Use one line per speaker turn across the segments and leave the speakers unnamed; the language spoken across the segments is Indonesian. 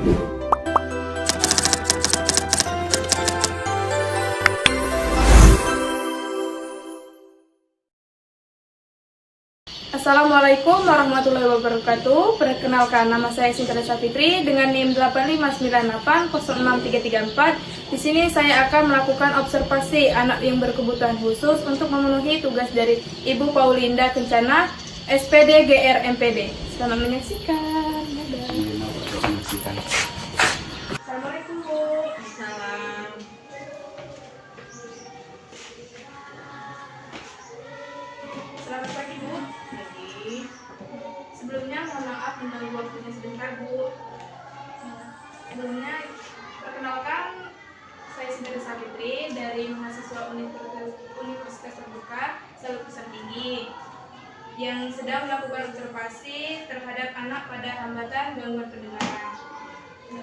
Assalamualaikum warahmatullahi wabarakatuh. Perkenalkan, nama saya Sinta Desa Fitri dengan NIM 85980634. Di sini saya akan melakukan observasi anak yang berkebutuhan khusus untuk memenuhi tugas dari Ibu Paulinda Kencana, SPD GR MPD. Selamat menyaksikan. Dadah. Assalamualaikum Bu.
Salam.
Selamat pagi Bu. Sebelumnya mohon maaf mengganggu waktunya sebentar Bu. Sebelumnya perkenalkan, saya Sinta Desa Fitri dari mahasiswa Universitas Terbuka Salut Pusat Tinggi yang sedang melakukan observasi terhadap anak pada hambatan gangguan pendengaran.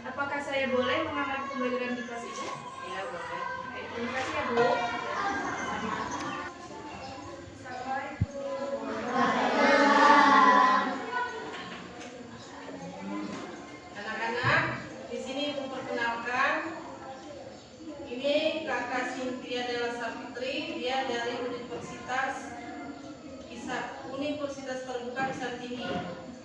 Apakah saya boleh mengamati pembelajaran di kelas ini?
Ya, boleh.
Baik, terima kasih ya Bu.
Anak-anak, di sini memperkenalkan, ini Kakak Cynthia Della Sapitri, dia dari Universitas Terbuka Pusat Tinggi.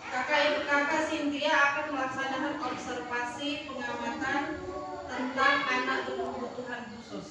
Kakak Cynthia akan melaksanakan observasi pengamatan tentang anak berkebutuhan khusus.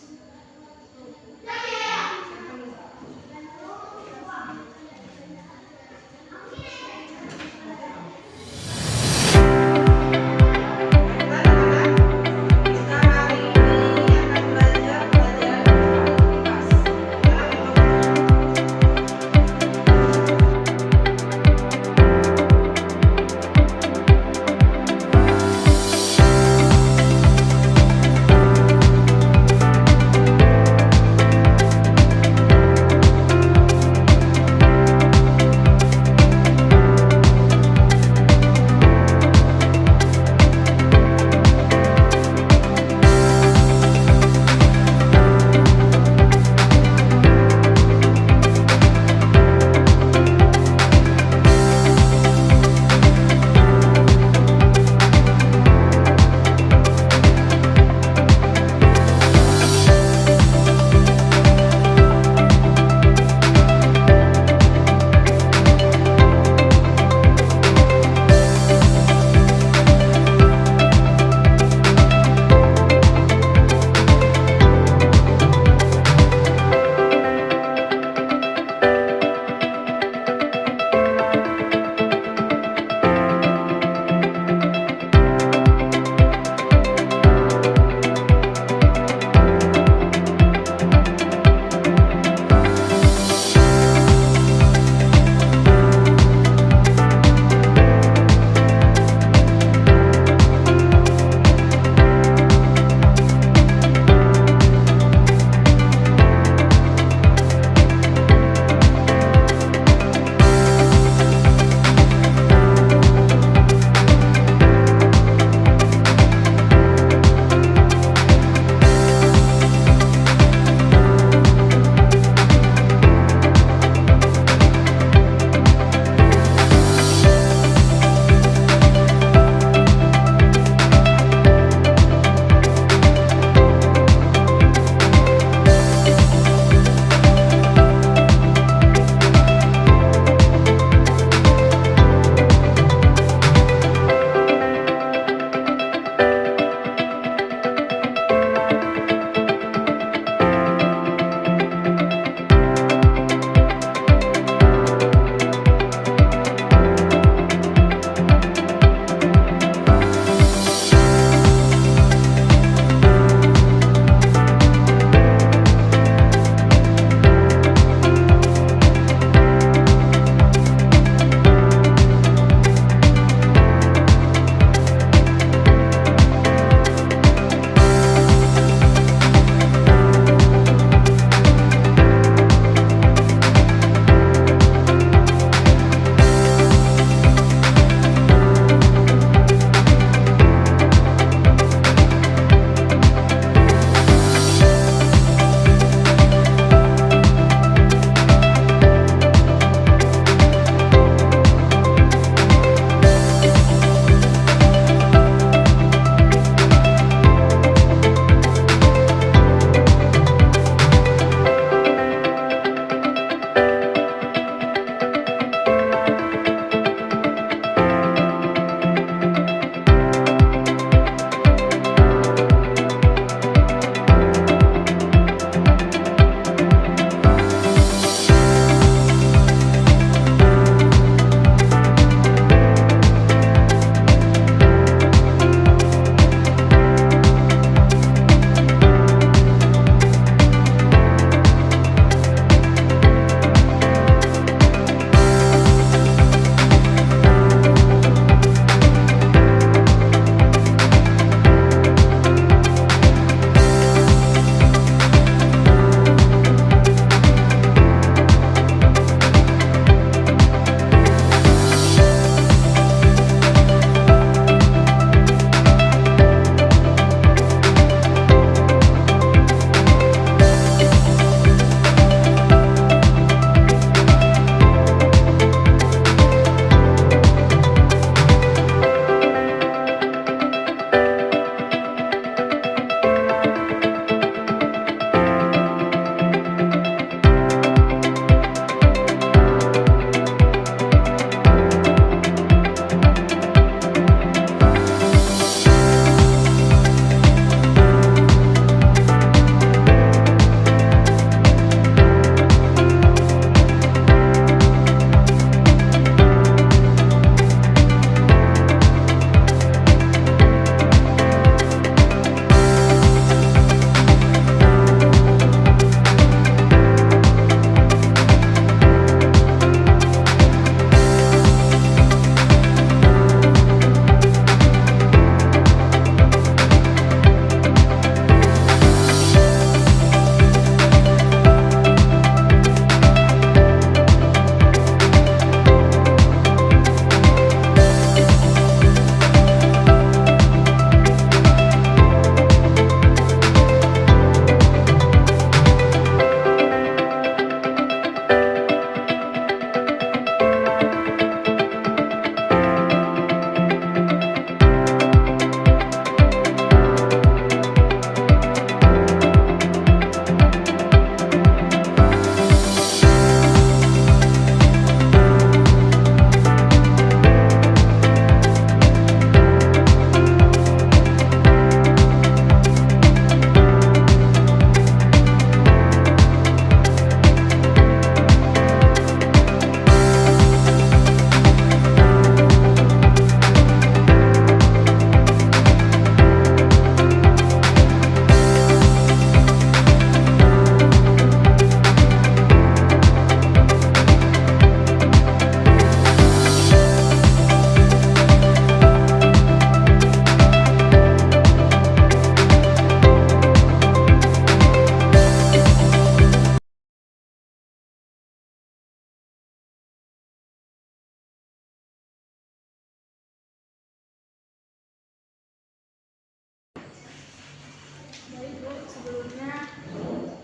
Sebelumnya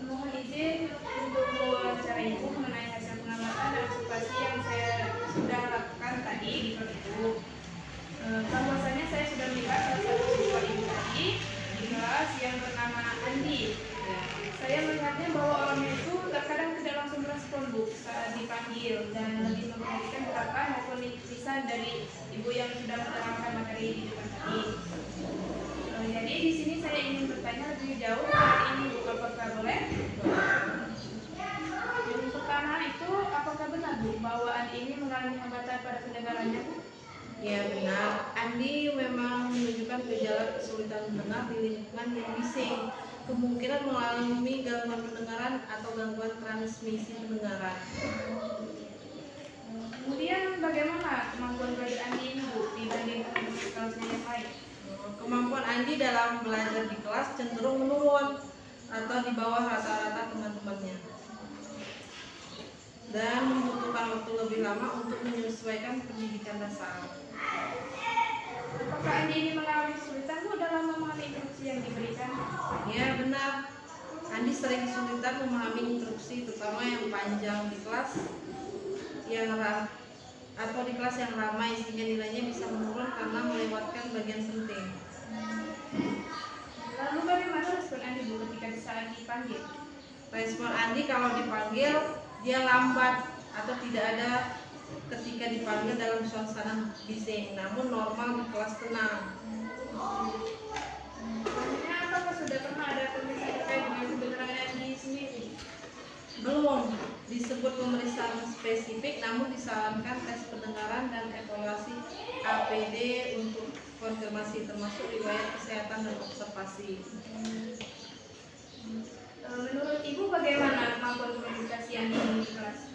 mohon izin untuk mewawancara Ibu mengenai hasil pengamatan dan observasi yang saya sudah lakukan tadi di kelas. Bahwasanya saya sudah melihat salah satu siswa Ibu tadi di kelas yang bernama Andi. Saya melihatnya bahwa orangnya itu terkadang tidak langsung merespon Bu saat dipanggil dan lebih memperhatikan gerakan maupun lisan dari Ibu yang sudah menerangkan materi di depan tadi. Jadi di sini saya ingin bertanya lebih jauh terkait ini Bu, apakah boleh? Yang pertama itu, apakah benar Bu bahwa Andi ini mengalami hambatan pada pendengarannya Bu?
Ya benar, Andi memang menunjukkan gejala kesulitan mendengar di lingkungan yang bising, kemungkinan mengalami gangguan pendengaran atau gangguan transmisi pendengaran.
Kemudian bagaimana kemampuan belajar Andi ini Bu dibandingkan dengan kelasnya yang lain?
Kemampuan Andi dalam belajar di kelas cenderung menurun atau di bawah rata-rata teman-temannya dan membutuhkan waktu lebih lama untuk menyesuaikan pendidikan dasar.
Apakah Andi ini mengalami kesulitan Bu dalam memahami instruksi yang diberikan?
Ya benar, Andi sering kesulitan memahami instruksi, terutama yang panjang di kelas atau di kelas yang ramai, sehingga nilainya bisa menurun karena melewatkan bagian penting.
Lalu bagaimana respon Andi Bu ketika saat dipanggil?
Respon Andi kalau dipanggil dia lambat atau tidak ada ketika dipanggil dalam suasana bising, namun normal di kelas tenang.
Selanjutnya, apakah sudah pernah ada pemeriksaan terkait dengan kebenaran Andi sendiri?
Belum disebut pemeriksaan spesifik, namun disarankan tes pendengaran dan evaluasi APD untuk konfirmasi, termasuk riwayat kesehatan dan observasi.
Menurut Ibu bagaimana kemampuan komunikasi Andi di kelas?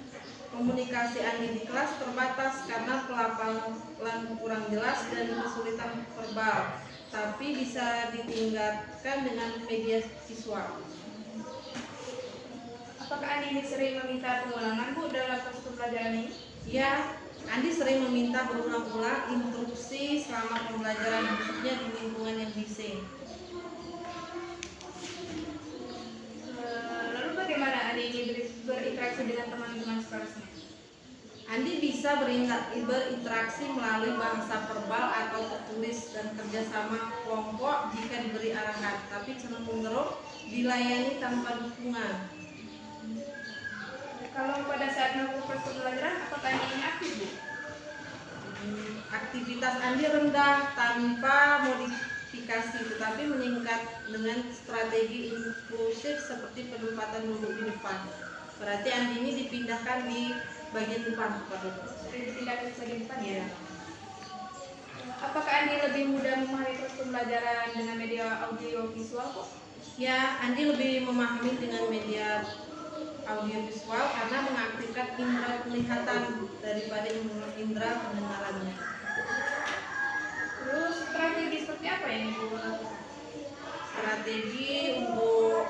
Komunikasi Andi di kelas terbatas karena pelafalan kurang jelas dan kesulitan verbal, tapi bisa ditingkatkan dengan media visual.
Apakah Andi ini sering meminta pengulangan Bu dalam proses pembelajaran ini?
Ya, Andi sering meminta berulang-ulang instruksi selama pembelajaran, khususnya di lingkungan yang bising.
Lalu bagaimana Andi ini berinteraksi dengan teman-teman sekelasnya?
Andi bisa berinteraksi melalui bahasa verbal atau tertulis dan kerjasama kelompok jika diberi arahan, tapi cenderung dilayani tanpa dukungan.
Kalau pada saat melakukan proses pembelajaran, apakah Andi ini aktif Bu?
Aktivitas Andi rendah tanpa modifikasi, tetapi meningkat dengan strategi inklusif seperti penempatan duduk di depan. Berarti Andi ini dipindahkan di bagian depan, Pak Duduk.
Sering dipindahkan ke bagian depan ya? Apakah Andi lebih mudah memahami proses pembelajaran dengan media audio visual kok?
Ya, Andi lebih memahami dengan media audiovisual karena mengaktifkan indera penglihatan daripada indera pendengarannya.
Terus strategi seperti apa yang Ibu lakukan?
Strategi untuk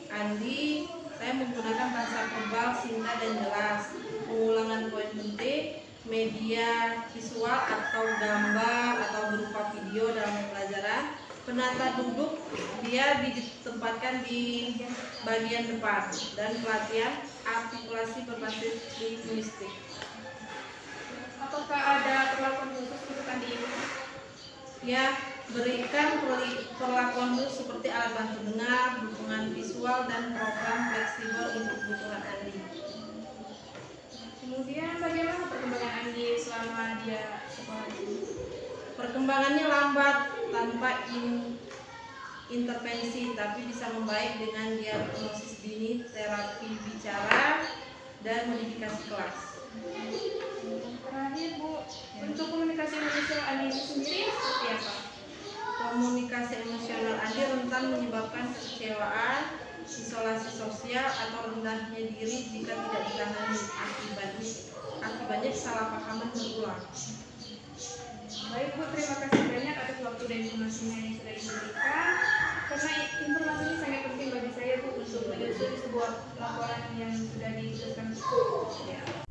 Andi, saya menggunakan bahasa verbal singkat dan jelas, pengulangan poin penting, media visual atau gambar atau berupa video dalam pembelajaran. Penata duduk dia ditempatkan di bagian depan, dan pelatihan artikulasi berbasis linguistik.
Apakah ada perlakuan khusus untuk Andi ini?
Ya, berikan perlakuan khusus seperti alat bantu dengar, dukungan visual, dan program fleksibel untuk kebutuhan Andi.
Kemudian bagaimana perkembangan Andi selama dia sekolah ini?
Perkembangannya lambat tanpa intervensi, tapi bisa membaik dengan diagnosis dini, terapi bicara, dan modifikasi kelas.
Terakhir Bu, untuk komunikasi emosional Andi itu sendiri seperti apa?
Komunikasi emosional Andi rentan menyebabkan kekecewaan, isolasi sosial, atau rendahnya diri jika tidak ditangani. Akibatnya kesalahpahaman berulang.
Baik Bu, terima kasih banyak atas waktu dan informasinya yang sudah diberikan. Karena informasi ini sangat penting bagi saya Bu untuk menyusun sebuah laporan yang sudah dituliskan. Ya.